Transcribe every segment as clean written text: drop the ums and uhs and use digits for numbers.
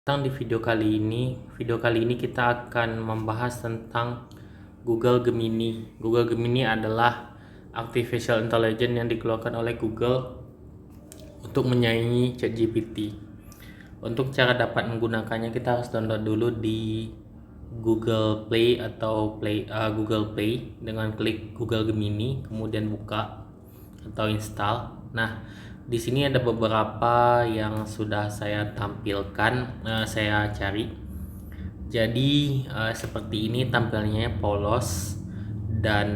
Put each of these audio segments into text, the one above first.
Di video kali ini kita akan membahas tentang Google Gemini. Google Gemini adalah artificial intelligence yang dikeluarkan oleh Google untuk menyaingi ChatGPT. Untuk cara dapat menggunakannya, kita harus download dulu di Google Play atau Google Play dengan klik Google Gemini, kemudian buka atau install. Nah, di sini ada beberapa yang sudah saya tampilkan, saya cari. Jadi seperti ini tampilannya, polos, dan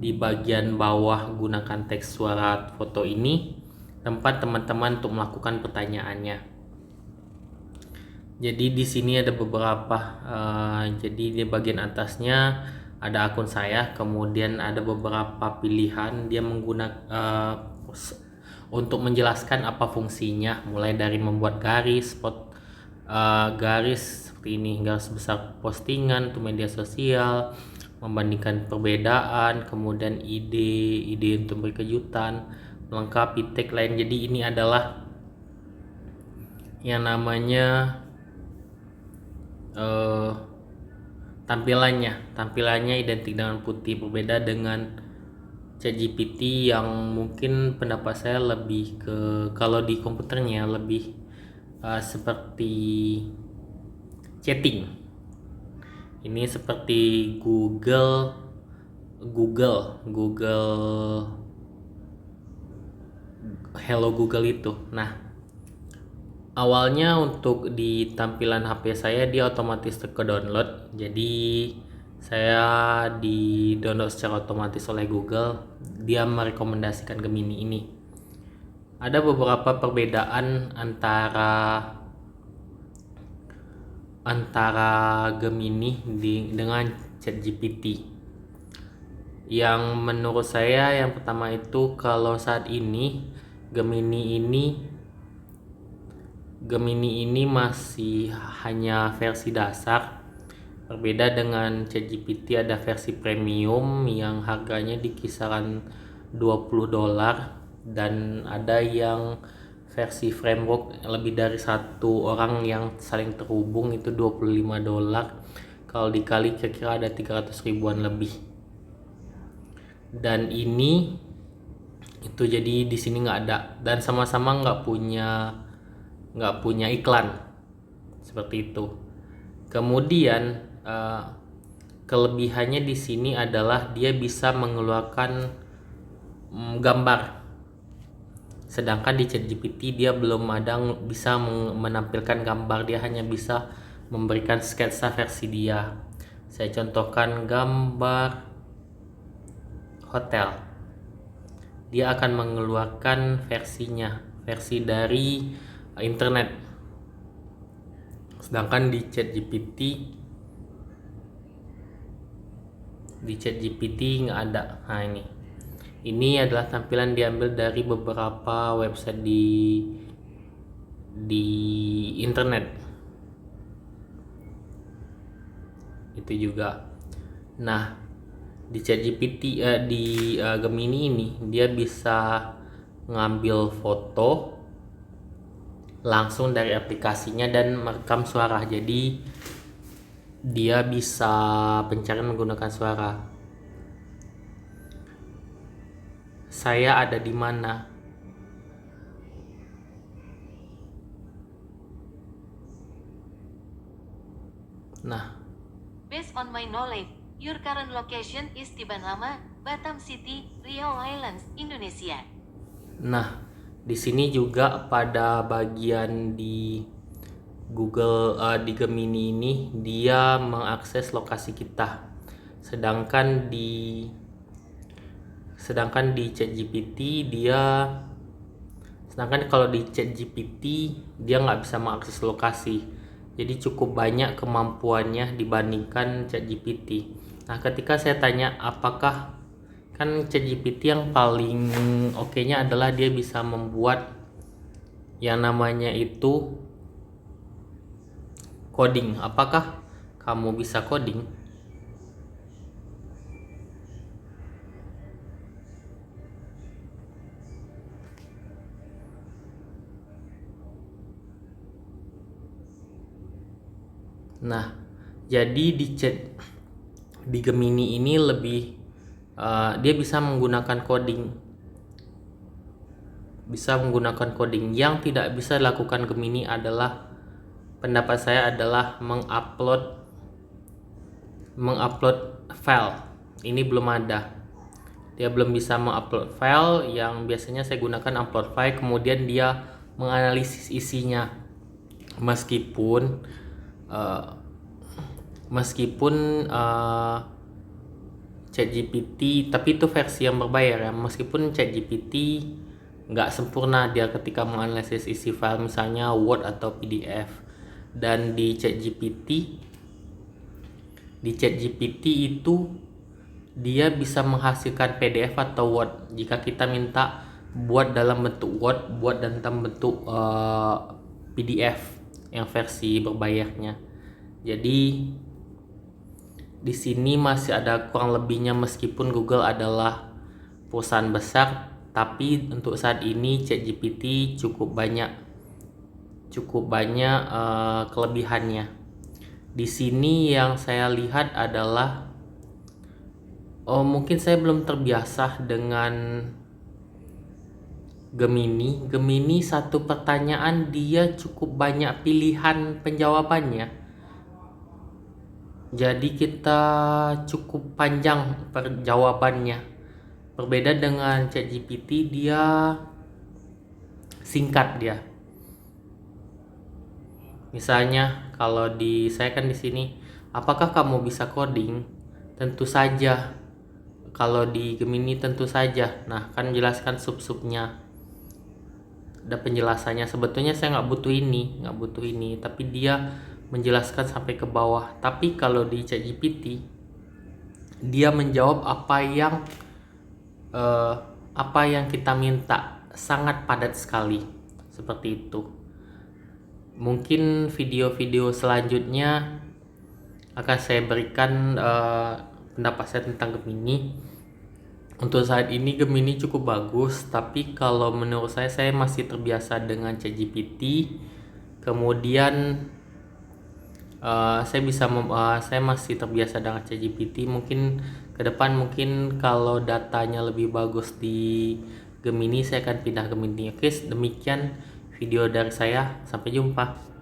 di bagian bawah gunakan teks suara foto ini tempat teman-teman untuk melakukan pertanyaannya. Jadi di sini ada beberapa, jadi di bagian atasnya ada akun saya, kemudian ada beberapa pilihan dia menggunakan untuk menjelaskan apa fungsinya, mulai dari membuat garis seperti ini, garis besar postingan untuk media sosial, membandingkan perbedaan, kemudian ide untuk beri kejutan, melengkapi tagline. Jadi ini adalah yang namanya tampilannya identik dengan putih, berbeda dengan ChatGPT yang mungkin pendapat saya lebih ke, kalau di komputernya lebih seperti chatting. Ini seperti Google Hello Google itu. Nah, awalnya untuk di tampilan HP saya dia otomatis ke download, jadi saya di download secara otomatis oleh Google. Dia merekomendasikan Gemini ini. Ada beberapa perbedaan antara Gemini dengan ChatGPT. Yang menurut saya, yang pertama itu, kalau saat ini Gemini ini masih hanya versi dasar. Berbeda dengan ChatGPT, ada versi premium yang harganya di kisaran $20, dan ada yang versi framework lebih dari satu orang yang saling terhubung itu $25. Kalau dikali kira-kira ada 300 ribuan lebih. Dan ini itu jadi di sini nggak ada, dan sama-sama nggak punya iklan seperti itu. Kemudian kelebihannya di sini adalah dia bisa mengeluarkan gambar, sedangkan di ChatGPT dia belum ada bisa menampilkan gambar, dia hanya bisa memberikan sketsa versi dia. Saya contohkan gambar hotel, dia akan mengeluarkan versi dari internet. Sedangkan di ChatGPT nggak ada. Nah, ini adalah tampilan diambil dari beberapa website di internet itu juga. Nah, di ChatGPT di Gemini ini dia bisa ngambil foto langsung dari aplikasinya dan merekam suara. Jadi dia bisa pencarian menggunakan suara. Saya ada di mana? Nah, Based on my knowledge, your current location is Tiban Lama, Batam City, Riau Highlands, Indonesia. Nah, di sini juga pada bagian di Google di Gemini ini dia mengakses lokasi kita. Sedangkan di kalau di ChatGPT dia nggak bisa mengakses lokasi. Jadi cukup banyak kemampuannya dibandingkan ChatGPT. Nah, ketika saya tanya apakah, kan ChatGPT yang paling oke-nya adalah dia bisa membuat yang namanya itu coding. Apakah kamu bisa coding? Nah, jadi di Gemini ini lebih dia bisa menggunakan coding. Yang tidak bisa dilakukan Gemini adalah, pendapat saya adalah mengupload file. Ini belum ada. Dia belum bisa mengupload file. Yang biasanya saya gunakan upload file, kemudian dia menganalisis isinya. Meskipun ChatGPT, tapi itu versi yang berbayar ya. Meskipun ChatGPT nggak sempurna dia ketika menganalisis isi file, misalnya Word atau PDF. Dan di ChatGPT itu dia bisa menghasilkan PDF atau Word. Jika kita minta buat dalam bentuk Word, buat dalam bentuk PDF yang versi berbayarnya. Jadi di sini masih ada kurang lebihnya, meskipun Google adalah perusahaan besar, tapi untuk saat ini ChatGPT cukup banyak kelebihannya. Di sini yang saya lihat adalah mungkin saya belum terbiasa dengan Gemini. Satu pertanyaan dia cukup banyak pilihan penjawabannya. Jadi kita cukup panjang jawabannya. Berbeda dengan ChatGPT, dia singkat dia. Misalnya kalau saya kan di sini, apakah kamu bisa coding? Tentu saja. Kalau di Gemini tentu saja. Nah, kan jelaskan sub-subnya. Ada penjelasannya. Sebetulnya saya nggak butuh ini, tapi dia menjelaskan sampai ke bawah. Tapi kalau di ChatGPT, dia menjawab apa yang kita minta, sangat padat sekali, seperti itu. Mungkin video-video selanjutnya akan saya berikan pendapat saya tentang Gemini. Untuk saat ini Gemini cukup bagus, tapi kalau menurut saya masih terbiasa dengan ChatGPT. Kemudian saya masih terbiasa dengan ChatGPT. Mungkin ke depan, kalau datanya lebih bagus di Gemini, saya akan pindah Gemini. Oke, demikian video dari saya. Sampai jumpa.